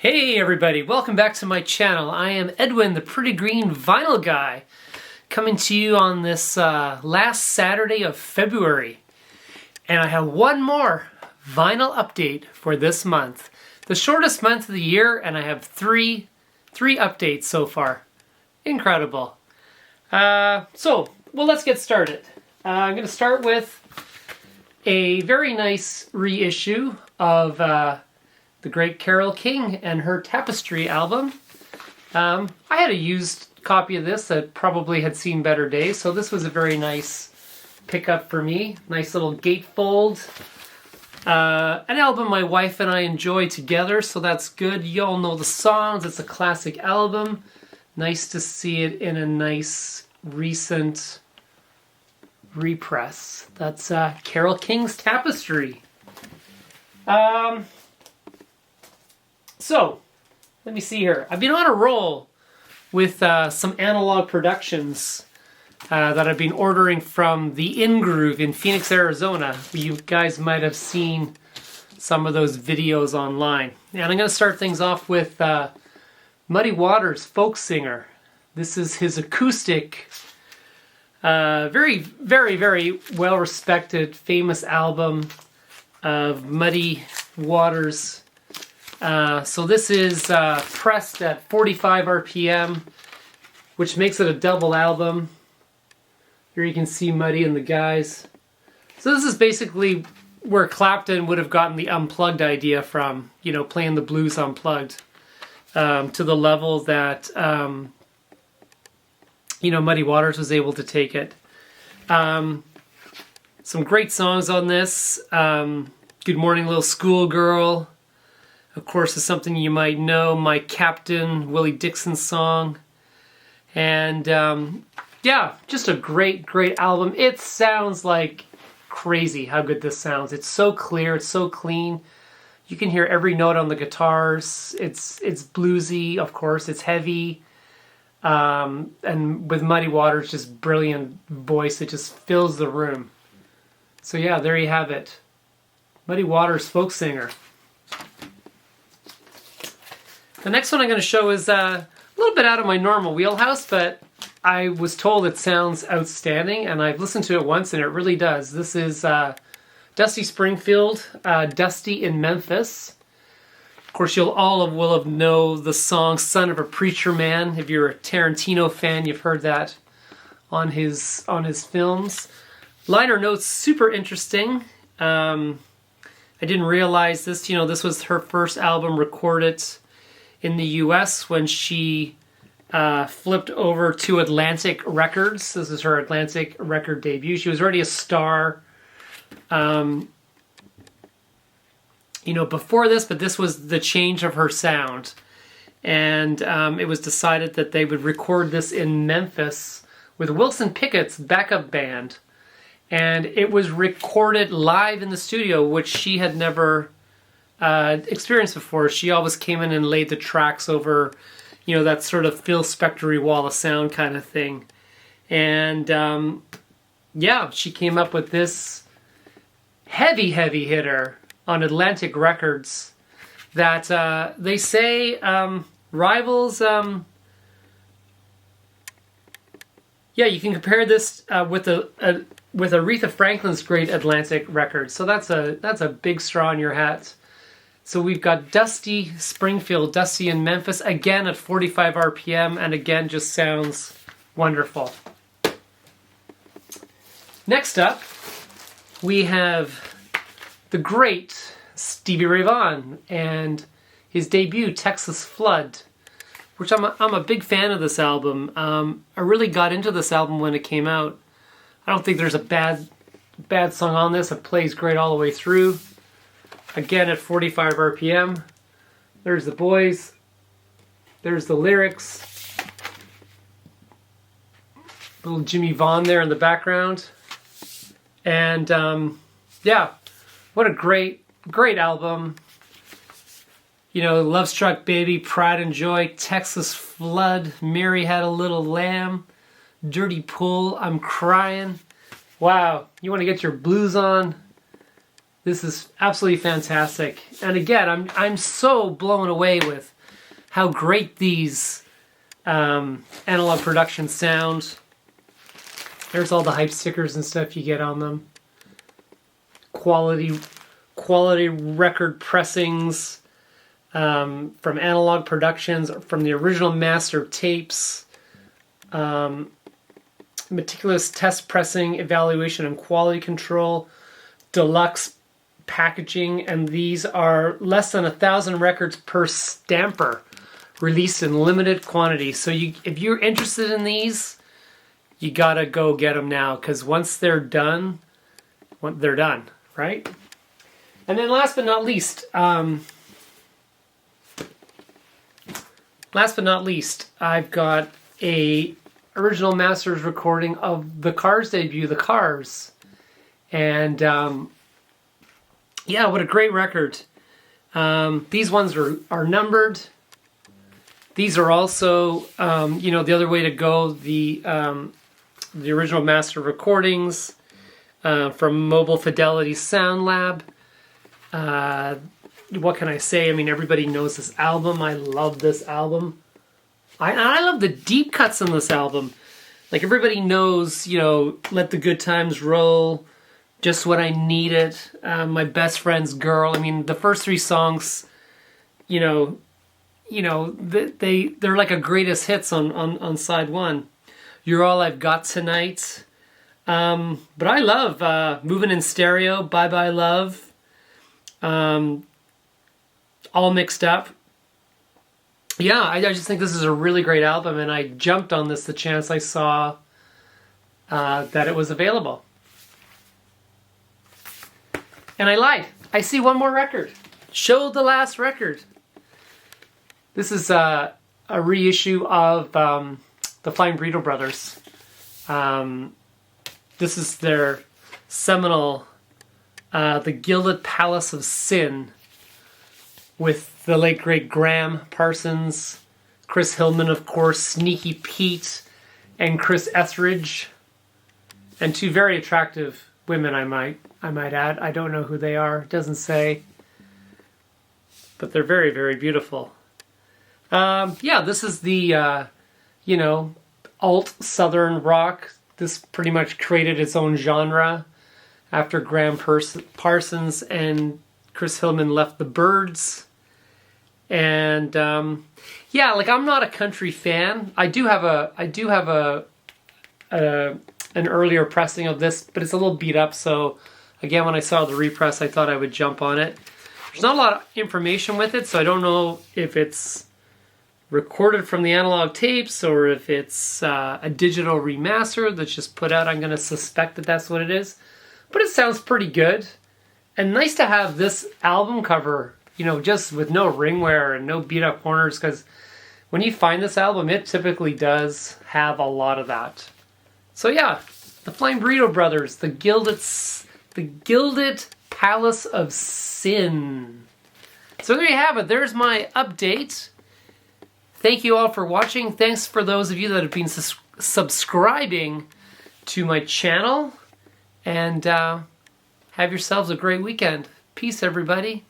Hey everybody, welcome back to my channel. I am Edwin, the Pretty Green Vinyl Guy, coming to you on this last Saturday of February. And I have one more vinyl update for this month. The shortest month of the year, and I have three updates so far. Incredible. So let's get started. I'm going to start with a very nice reissue of the great Carole King and her Tapestry album. I had a used copy of this that probably had seen better days, so this was a very nice pickup for me. Nice little gatefold. An album my wife and I enjoy together, so that's good. You all know the songs. It's a classic album. Nice to see it in a nice recent repress. That's Carole King's Tapestry. So, let me see here. I've been on a roll with some Analogue Productions that I've been ordering from the In Groove in Phoenix, Arizona. You guys might have seen some of those videos online. And I'm going to start things off with Muddy Waters, Folk Singer. This is his acoustic, very, very, very well-respected, famous album of Muddy Waters. So this is pressed at 45 RPM, which makes it a double album. Here you can see Muddy and the guys. So this is basically where Clapton would have gotten the unplugged idea from, you know, playing the blues unplugged, to the level that, you know, Muddy Waters was able to take it. Some great songs on this. Good Morning Little Schoolgirl. Of course, is something you might know, My Captain, Willie Dixon song. And yeah, just a great, great album. It sounds like crazy how good this sounds. It's so clear, it's so clean. You can hear every note on the guitars. It's bluesy, of course, it's heavy. And with Muddy Waters, just brilliant voice. It just fills the room. So yeah, there you have it. Muddy Waters, Folk Singer. The next one I'm going to show is a little bit out of my normal wheelhouse, but I was told it sounds outstanding, and I've listened to it once, and it really does. This is Dusty Springfield, Dusty in Memphis. Of course, you'll all will have know the song "Son of a Preacher Man." If you're a Tarantino fan, you've heard that on his films. Liner notes, super interesting. I didn't realize this. You know, this was her first album recorded in the US when she flipped over to Atlantic Records. This is her Atlantic record debut. She was already a star, you know, before this, but this was the change of her sound. And it was decided that they would record this in Memphis with Wilson Pickett's backup band. And it was recorded live in the studio, which she had never experienced before. She always came in and laid the tracks over, you know, that sort of Phil Spector-y wall of sound kind of thing. And yeah, she came up with this heavy hitter on Atlantic Records that they say rivals. Yeah, you can compare this with Aretha Franklin's great Atlantic Records. So that's a big straw in your hat. So we've got Dusty Springfield, Dusty in Memphis, again at 45 RPM, and again just sounds wonderful. Next up, we have the great Stevie Ray Vaughan and his debut, Texas Flood, which I'm a big fan of this album. I really got into this album when it came out. I don't think there's a bad song on this. It plays great all the way through. Again at 45 RPM. There's the boys. There's the lyrics. Little Jimmy Vaughan there in the background. And yeah, what a great album. You know, Love Struck Baby, Pride and Joy, Texas Flood, Mary Had a Little Lamb, Dirty Pool, I'm Crying. Wow, you want to get your blues on? This is absolutely fantastic. And again, I'm so blown away with how great these Analogue Productions sound. There's all the hype stickers and stuff you get on them. Quality record pressings from Analogue Productions, from the original master tapes. Meticulous test pressing, evaluation, and quality control. Deluxe packaging, and these are less than 1,000 records per stamper, released in limited quantity. So if you're interested in these, you gotta go get them now, because once they're done, right? And then last but not least, I've got a original masters recording of the Cars debut, The Cars, and yeah, what a great record. These ones are numbered. These are also, you know, the other way to go, the original master recordings from Mobile Fidelity Sound Lab. What can I say? I mean, everybody knows this album. I love this album. I love the deep cuts on this album. Like, everybody knows, you know, Let the Good Times Roll, Just What I Needed, My Best Friend's Girl. I mean, the first three songs, you know, they're like a greatest hits on side one. You're All I've Got Tonight. But I love Moving in Stereo, Bye Bye Love, All Mixed Up. Yeah, I just think this is a really great album, and I jumped on this the chance I saw that it was available. And I lied. I see one more record. Show the last record. This is a reissue of the Flying Burrito Brothers. This is their seminal, The Gilded Palace of Sin, with the late great Graham Parsons, Chris Hillman, of course, Sneaky Pete, and Chris Etheridge, and two very attractive women, I might add. I don't know who they are. It doesn't say. But they're very, very beautiful. Yeah, this is the, you know, alt Southern rock. This pretty much created its own genre after Graham Parsons and Chris Hillman left the Byrds. And yeah, like, I'm not a country fan. I do have an earlier pressing of this, but it's a little beat up. So again, when I saw the repress, I thought I would jump on it. There's not a lot of information with it, so I don't know if it's recorded from the analog tapes or if it's a digital remaster that's just put out. I'm going to suspect that that's what it is. But it sounds pretty good. And nice to have this album cover, you know, just with no ring wear and no beat up corners, because when you find this album, it typically does have a lot of that. So yeah, the Flying Burrito Brothers, the Gilded Palace of Sin. So there you have it. There's my update. Thank you all for watching. Thanks for those of you that have been subscribing to my channel. And have yourselves a great weekend. Peace, everybody.